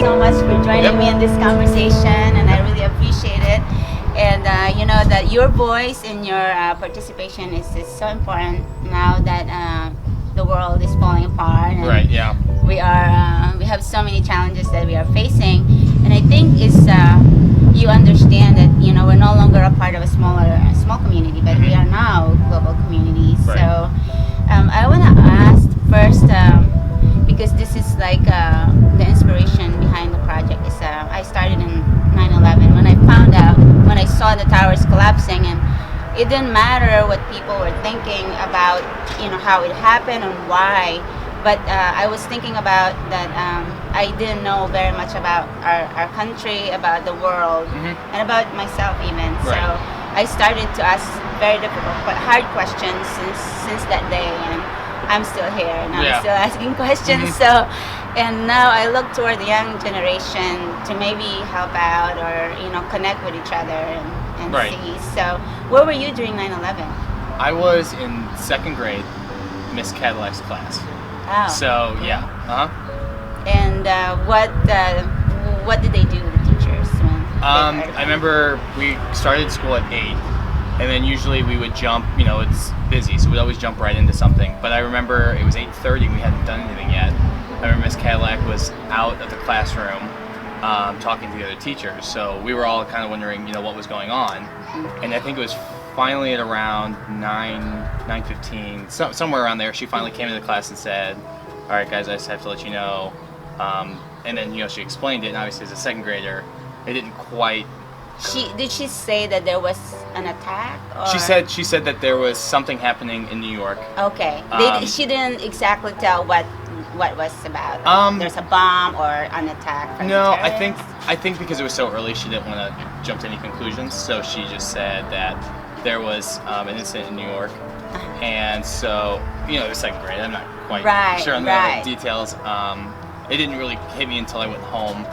so much for joining me in this conversation, and I really appreciate it. And you know that your voice and your participation is so important now that the world is falling apart. And Right. Yeah. we have so many challenges that we are facing, and I think you understand that we're no longer a part of a small community, but we are now global communities. Right. So I want to ask first, because this is like the inspiration behind the project is I started in 9/11 when I saw the towers collapsing, and it didn't matter what people were thinking about how it happened and why, but I was thinking about that I didn't know very much about our country, about the world, and about myself even. Right. So I started to ask very difficult but hard questions since that day, and I'm still here and I'm still asking questions. So, and now I look toward the young generation to maybe help out or connect with each other and Right. see. So, where were you during 9/11? I was in second grade, Miss Cadillac's class. Oh. So yeah. And what did they do, the teachers? When I remember we started school at 8, and then usually we would jump. It's busy, so we'd always jump right into something. But I remember it was 8:30, and we hadn't done anything yet. I remember Miss Cadillac was out of the classroom talking to the other teachers, so we were all kind of wondering, what was going on. And I think it was finally at around 9:15, somewhere around there, she finally came into the class and said, "All right, guys, I just have to let you know." And then she explained it, and obviously as a second grader, it didn't quite. Did she say that there was an attack? Or? She said that there was something happening in New York. Okay. She didn't exactly tell what was about. There's a bomb or an attack. From No, the terrorists? I think because it was so early, she didn't want to jump to any conclusions. So she just said that there was an incident in New York, and so it was second grade. I'm not quite sure on the details. It didn't really hit me until I went home,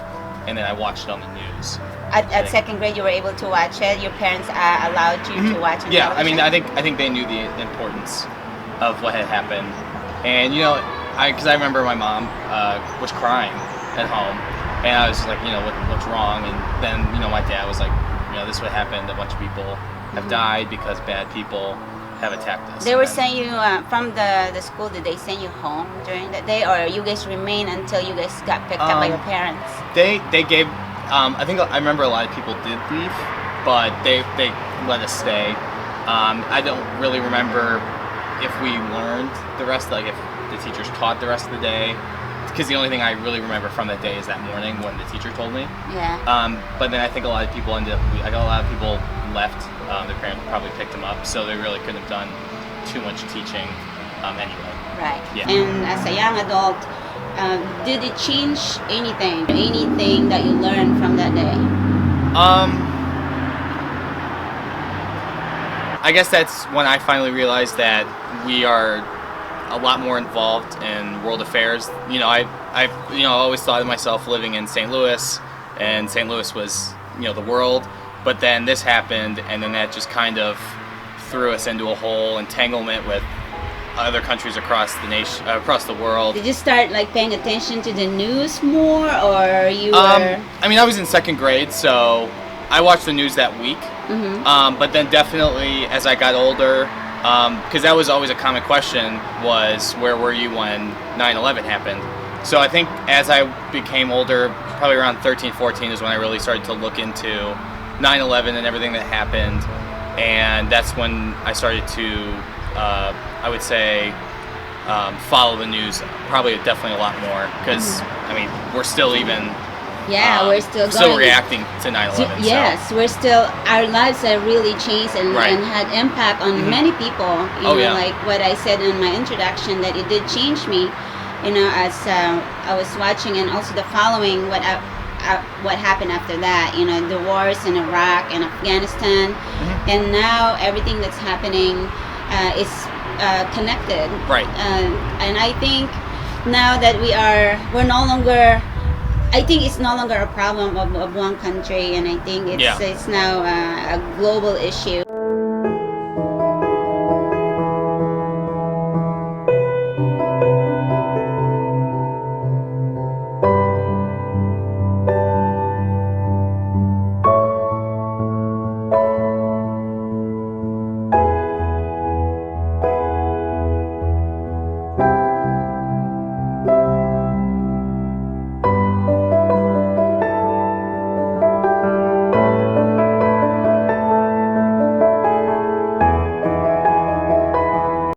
and then I watched it on the news. At second grade, you were able to watch it. Your parents allowed you to watch it. Yeah, I mean, I think they knew the importance of what had happened, and because I remember my mom was crying at home, and I was like, what's wrong? And then my dad was like, this is what happened. A bunch of people have died because bad people have attacked us. They were sending you from the school. Did they send you home during that day, or you guys remain until you guys got picked up by your parents? They gave. I remember a lot of people did leave, but they let us stay. I don't really remember if we learned the rest, like if the teachers taught the rest of the day, because the only thing I really remember from that day is that morning when the teacher told me. Yeah. But then I think a lot of people I got a lot of people left. Their parents probably picked them up, so they really couldn't have done too much teaching anyway. Right. Yeah. And as a young adult, did it change anything? Anything that you learned from that day? I guess that's when I finally realized that we are a lot more involved in world affairs. I've always thought of myself living in St. Louis, and St. Louis was the world. But then this happened, and then that just kind of threw us into a whole entanglement with other countries across the nation, across the world. Did you start paying attention to the news more, or you were? I mean, I was in second grade, so I watched the news that week. But then definitely as I got older, because that was always a common question, was where were you when 9/11 happened? So I think as I became older, probably around 13, 14 is when I really started to look into 9/11 and everything that happened, and that's when I started to, I would say, follow the news definitely a lot more, because I mean we're still even we're still reacting to 9/11. Yes, we're still, our lives have really changed and had impact on many people. Like what I said in my introduction, that it did change me. As I was watching and also the following what happened after that. The wars in Iraq and Afghanistan, and now everything that's happening is connected. Right. And I think now that we're no longer. I think it's no longer a problem of one country, and I think it's now a global issue.